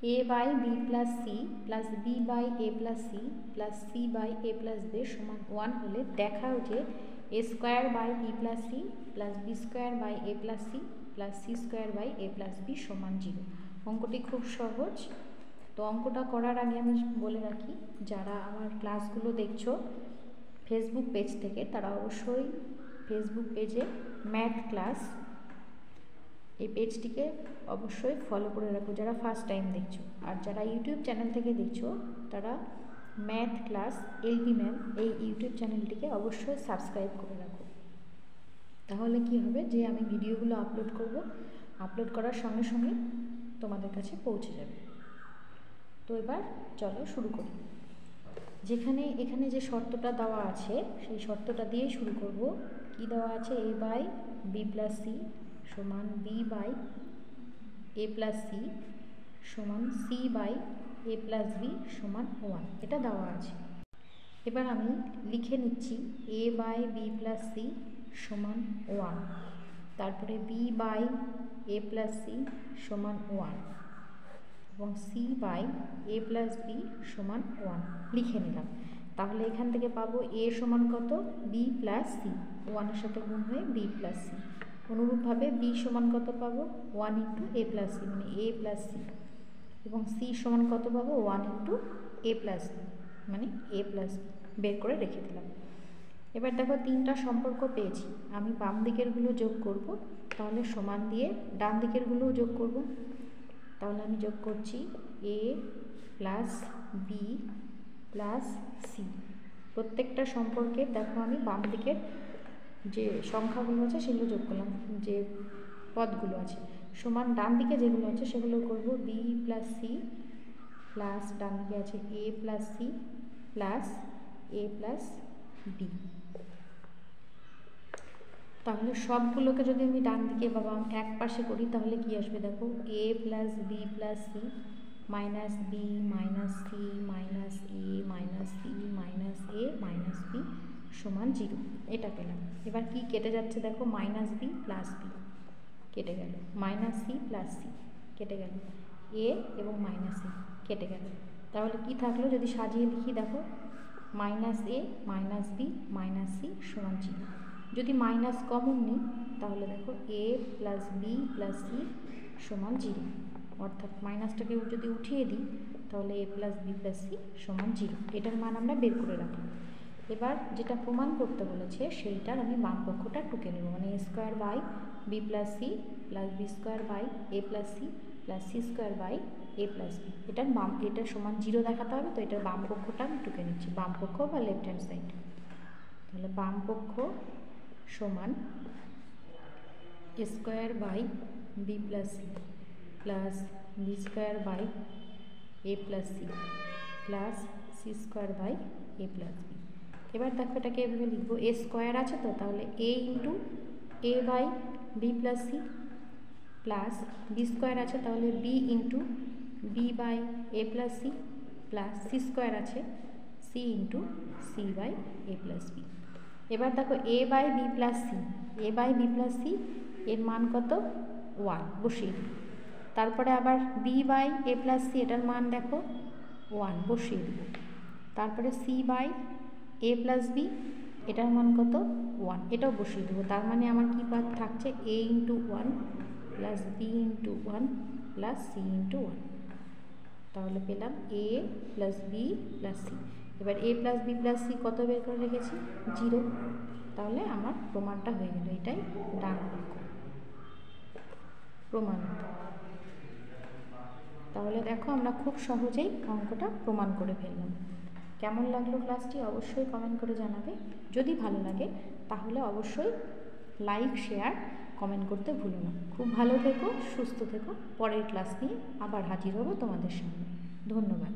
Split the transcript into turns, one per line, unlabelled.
a by b plus c plus b by a plus c plus c by a plus b সমান 1 হলে দেখাও যে a square by b plus c plus b square by a plus c plus c square by a plus b সমান 0। অঙ্কটি খুব সহজ। তো অঙ্কটা করার আগে আমি বলে রাখি, যারা আমার ক্লাসগুলো দেখছো ফেসবুক পেজ থেকে তারা অবশ্যই ফেসবুক পেজে ম্যাথ ক্লাস এই পেজটিকে অবশ্যই ফলো করে রাখো যারা ফার্স্ট টাইম দেখছো। আর যারা ইউটিউব চ্যানেল থেকে দেখছো তারা ম্যাথ ক্লাস এলপি ম্যাম এই ইউটিউব চ্যানেলটিকে অবশ্যই সাবস্ক্রাইব করে রাখো। তাহলে কি হবে যে আমি ভিডিওগুলো আপলোড করব, আপলোড করার সঙ্গে সঙ্গে তোমাদের কাছে পৌঁছে যাবে। তো এবার চলো শুরু করি। এখানে যে শর্তটা দেওয়া আছে সেই শর্তটা দিয়েই শুরু করব। কি দেওয়া আছে? a by B plus C সমান B by A plus C সমান C by A plus B সমান 1, এটা দেওয়া আছে। এবার আমি লিখে নিচ্ছি a by B plus C সমান 1, তারপরে B by A plus C সমান 1 এবং C by A plus B সমান 1 লিখে নিলাম। তাহলে এখান থেকে পাবো a সমান কত? বি প্লাস সি, 1-এর সাথে গুণ হয়ে বি প্লাস সি। অনুরূপভাবে বি সমান কত পাবো? 1 ইন্টু এ প্লাস সি মানে এ প্লাস সি, এবং সি সমান কত পাবো? 1 ইন্টু এ প্লাস বি মানে এ প্লাস বি। বের করে রেখে দিলাম। এবার দেখো তিনটা সম্পর্ক পেয়েছি, আমি বাম দিকেরগুলো যোগ করব, তাহলে সমান দিয়ে ডান দিকেরগুলোও যোগ করব। তাহলে আমি যোগ করছি এ প্লাস বি প্লাস সি। প্রত্যেকটা সম্পর্কে দেখো আমি বাম দিকের যে সংখ্যাগুলো আছে সেগুলো যোগ করলাম, যে পদগুলো আছে, সমান ডান দিকে যেগুলো আছে সেগুলো করব বি প্লাস সি প্লাস ডান দিকে আছে এ প্লাস সি প্লাস এ প্লাস বি। তাহলে সবগুলোকে যদি আমি ডান দিকে বা এক পাশে করি তাহলে কি আসবে? দেখো A plus B plus C minus B minus C minus A minus C minus A minus B সমান 0, এটা পেলাম। এবার কি কেটে যাচ্ছে? দেখো মাইনাস বি প্লাস বি কেটে গেল, মাইনাস সি প্লাস সি কেটে গেল, এ এবং মাইনাস এ কেটে গেল। তাহলে কি থাকলো? যদি সাজিয়ে লিখি দেখো minus A minus B minus C সমান 0। যদি মাইনাস কমন নিই তাহলে দেখো A plus B plus C সমান 0, অর্থাৎ মাইনাসটাকে যদি উঠিয়ে দিই তাহলে এ প্লাস বি প্লাস সি সমান 0। এটার মান আমরা বের করে রাখলাম। এবার যেটা প্রমাণ করতে বলেছে সেইটার আমি বাম পক্ষটা টুকে নেব, মানে A square by B plus C plus B square by A plus C plus C square by A plus B. এটার সমান 0 দেখাতে হবে, তো এটার বাম পক্ষটা আমি টুকে নিচ্ছি, বাম পক্ষ বা লেফট হ্যান্ড সাইড। তাহলে বাম পক্ষ সমান A square by B plus C plus B square by A plus C plus C square by A plus B. এবার দেখো এটাকে এভাবে লিখবো, এ স্কোয়ার আছে তো, তাহলে A into A by B plus C plus B square আছে তাহলে B into B by A plus C plus C square আছে C into C by A plus B. এবার দেখো A by B plus C, A by B plus C এর মান কত? 1 বসিয়ে দিই। তারপরে আবার B by A plus C এটার মান দেখো 1 বসিয়ে দিব। তারপরে C by A plus B এটার মান কত? 1, এটাও বসিয়ে দেবো। তার মানে আমার কী পাত থাকছে? A into 1 plus B into 1 plus C into 1। তাহলে পেলাম A plus B plus C. এবার A plus B plus C কত বের করে রেখেছি? 0। তাহলে আমার প্রমাণটা হয়ে গেল, এটাই ডান পক্ষ প্রমাণিত। তাহলে দেখো আমরা খুব সহজেই অঙ্কটা প্রমাণ করে ফেললাম। কেমন লাগলো ক্লাসটি অবশ্যই কমেন্ট করে জানাবে। যদি ভালো লাগে তাহলে অবশ্যই লাইক শেয়ার কমেন্ট করতে ভুলো না। খুব ভালো থেকো, সুস্থ থেকো। পরের ক্লাস নিয়ে আবার হাজির হব তোমাদের সামনে। ধন্যবাদ।